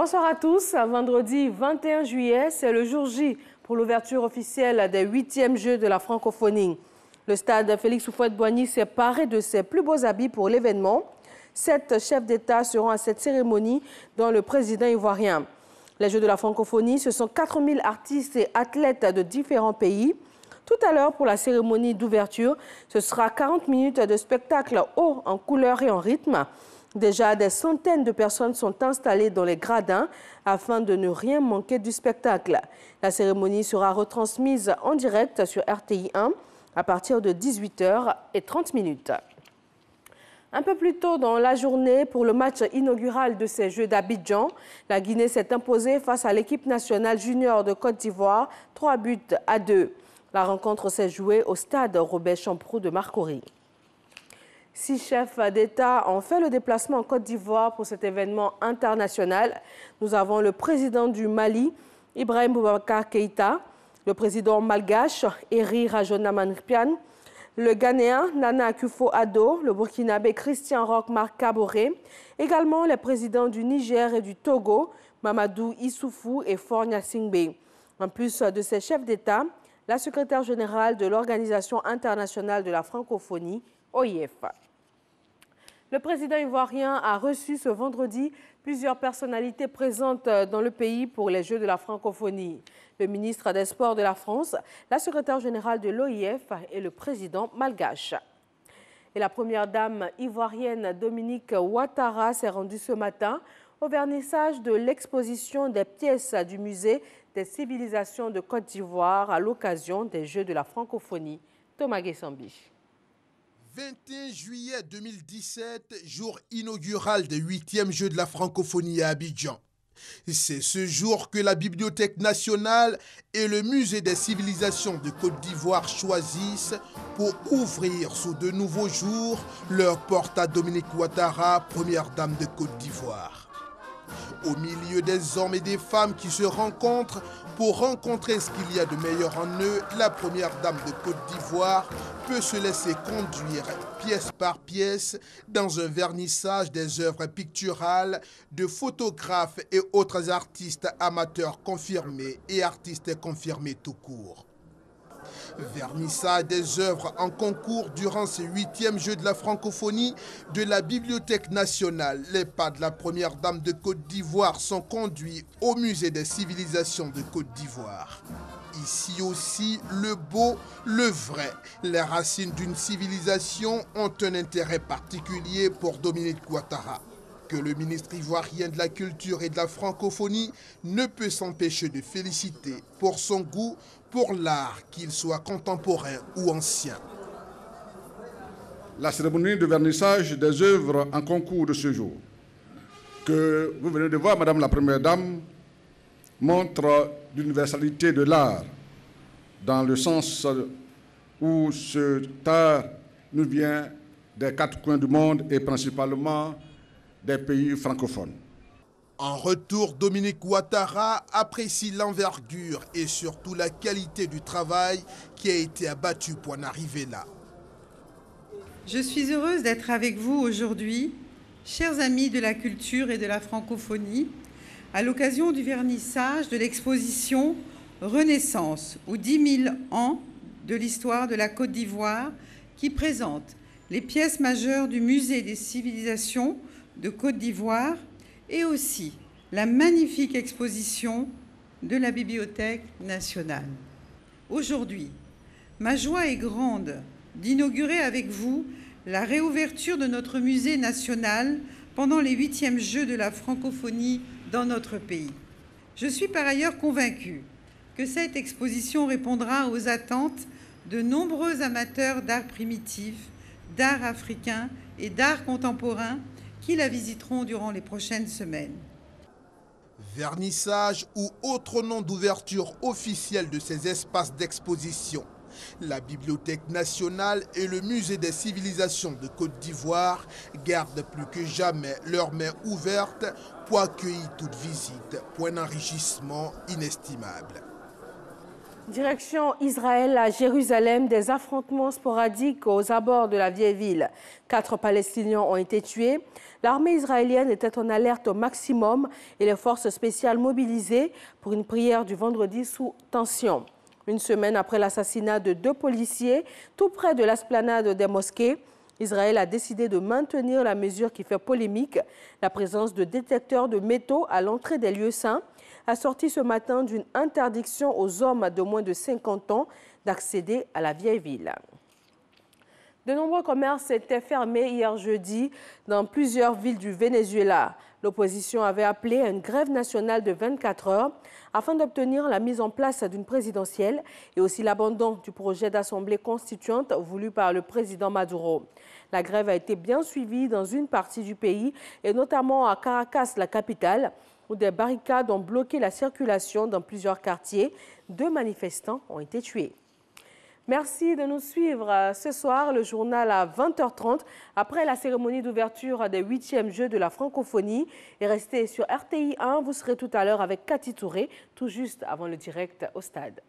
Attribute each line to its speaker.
Speaker 1: Bonsoir à tous. Vendredi 21 juillet, c'est le jour J pour l'ouverture officielle des 8e Jeux de la francophonie. Le stade Félix Houphouët-Boigny s'est paré de ses plus beaux habits pour l'événement. 7 chefs d'État seront à cette cérémonie, dont le président ivoirien. Les Jeux de la francophonie, ce sont 4000 artistes et athlètes de différents pays. Tout à l'heure, pour la cérémonie d'ouverture, ce sera 40 minutes de spectacle haut en couleur et en rythme. Déjà, des centaines de personnes sont installées dans les gradins afin de ne rien manquer du spectacle. La cérémonie sera retransmise en direct sur RTI 1 à partir de 18h30. Un peu plus tôt dans la journée, pour le match inaugural de ces Jeux d'Abidjan, la Guinée s'est imposée face à l'équipe nationale junior de Côte d'Ivoire, 3-2. La rencontre s'est jouée au stade Robert Champroux de Marcory. 6 chefs d'État ont fait le déplacement en Côte d'Ivoire pour cet événement international. Nous avons le président du Mali, Ibrahim Boubacar Keïta, le président malgache, Eri Rajoelinaman-Pian, le Ghanéen, Nana Akufo-Addo, le Burkinabé Christian Roch Marc Kaboré, également les présidents du Niger et du Togo, Mamadou Issoufou et Faure Gnassingbé. En plus de ces chefs d'État, la secrétaire générale de l'Organisation internationale de la francophonie, OIF. Le président ivoirien a reçu ce vendredi plusieurs personnalités présentes dans le pays pour les Jeux de la francophonie. Le ministre des Sports de la France, la secrétaire générale de l'OIF et le président malgache. Et la première dame ivoirienne Dominique Ouattara s'est rendue ce matin au vernissage de l'exposition des pièces du musée des civilisations de Côte d'Ivoire à l'occasion des Jeux de la francophonie. Thomas Guessambi.
Speaker 2: 21 juillet 2017, jour inaugural des 8e Jeux de la francophonie à Abidjan. C'est ce jour que la Bibliothèque nationale et le Musée des civilisations de Côte d'Ivoire choisissent pour ouvrir sous de nouveaux jours leur porte à Dominique Ouattara, première dame de Côte d'Ivoire. Au milieu des hommes et des femmes qui se rencontrent pour rencontrer ce qu'il y a de meilleur en eux, la première dame de Côte d'Ivoire peut se laisser conduire pièce par pièce dans un vernissage des œuvres picturales de photographes et autres artistes amateurs confirmés et artistes confirmés tout court. Vernissage des œuvres en concours durant ces 8e Jeux de la francophonie de la Bibliothèque nationale. Les pas de la première dame de Côte d'Ivoire sont conduits au Musée des civilisations de Côte d'Ivoire. Ici aussi, le beau, le vrai. Les racines d'une civilisation ont un intérêt particulier pour Dominique Ouattara, que le ministre ivoirien de la Culture et de la Francophonie ne peut s'empêcher de féliciter pour son goût pour l'art, qu'il soit contemporain ou ancien.
Speaker 3: La cérémonie de vernissage des œuvres en concours de ce jour, que vous venez de voir, Madame la Première Dame, montre l'universalité de l'art, dans le sens où ce art nous vient des 4 coins du monde et principalement des pays francophones.
Speaker 2: En retour, Dominique Ouattara apprécie l'envergure et surtout la qualité du travail qui a été abattu pour en arriver là.
Speaker 4: Je suis heureuse d'être avec vous aujourd'hui, chers amis de la culture et de la francophonie, à l'occasion du vernissage de l'exposition Renaissance, ou 10 000 ans de l'histoire de la Côte d'Ivoire, qui présente les pièces majeures du Musée des civilisations de Côte d'Ivoire et aussi la magnifique exposition de la Bibliothèque nationale. Aujourd'hui, ma joie est grande d'inaugurer avec vous la réouverture de notre musée national pendant les 8e Jeux de la francophonie dans notre pays. Je suis par ailleurs convaincue que cette exposition répondra aux attentes de nombreux amateurs d'art primitif, d'art africain et d'art contemporain qui la visiteront durant les prochaines semaines.
Speaker 2: Vernissage ou autre nom d'ouverture officielle de ces espaces d'exposition. La Bibliothèque nationale et le Musée des civilisations de Côte d'Ivoire gardent plus que jamais leurs mains ouvertes pour accueillir toute visite, point d'enrichissement inestimable.
Speaker 1: Direction Israël à Jérusalem, des affrontements sporadiques aux abords de la vieille ville. 4 Palestiniens ont été tués. L'armée israélienne était en alerte au maximum et les forces spéciales mobilisées pour une prière du vendredi sous tension. Une semaine après l'assassinat de 2 policiers, tout près de l'esplanade des mosquées, Israël a décidé de maintenir la mesure qui fait polémique, la présence de détecteurs de métaux à l'entrée des lieux saints, assortie ce matin d'une interdiction aux hommes de moins de 50 ans d'accéder à la vieille ville. De nombreux commerces étaient fermés hier jeudi dans plusieurs villes du Venezuela. L'opposition avait appelé à une grève nationale de 24 heures afin d'obtenir la mise en place d'une présidentielle et aussi l'abandon du projet d'assemblée constituante voulu par le président Maduro. La grève a été bien suivie dans une partie du pays et notamment à Caracas, la capitale, où des barricades ont bloqué la circulation dans plusieurs quartiers. 2 manifestants ont été tués. Merci de nous suivre ce soir, le journal à 20h30, après la cérémonie d'ouverture des 8e Jeux de la francophonie. Et restez sur RTI 1, vous serez tout à l'heure avec Cathy Touré, tout juste avant le direct au stade.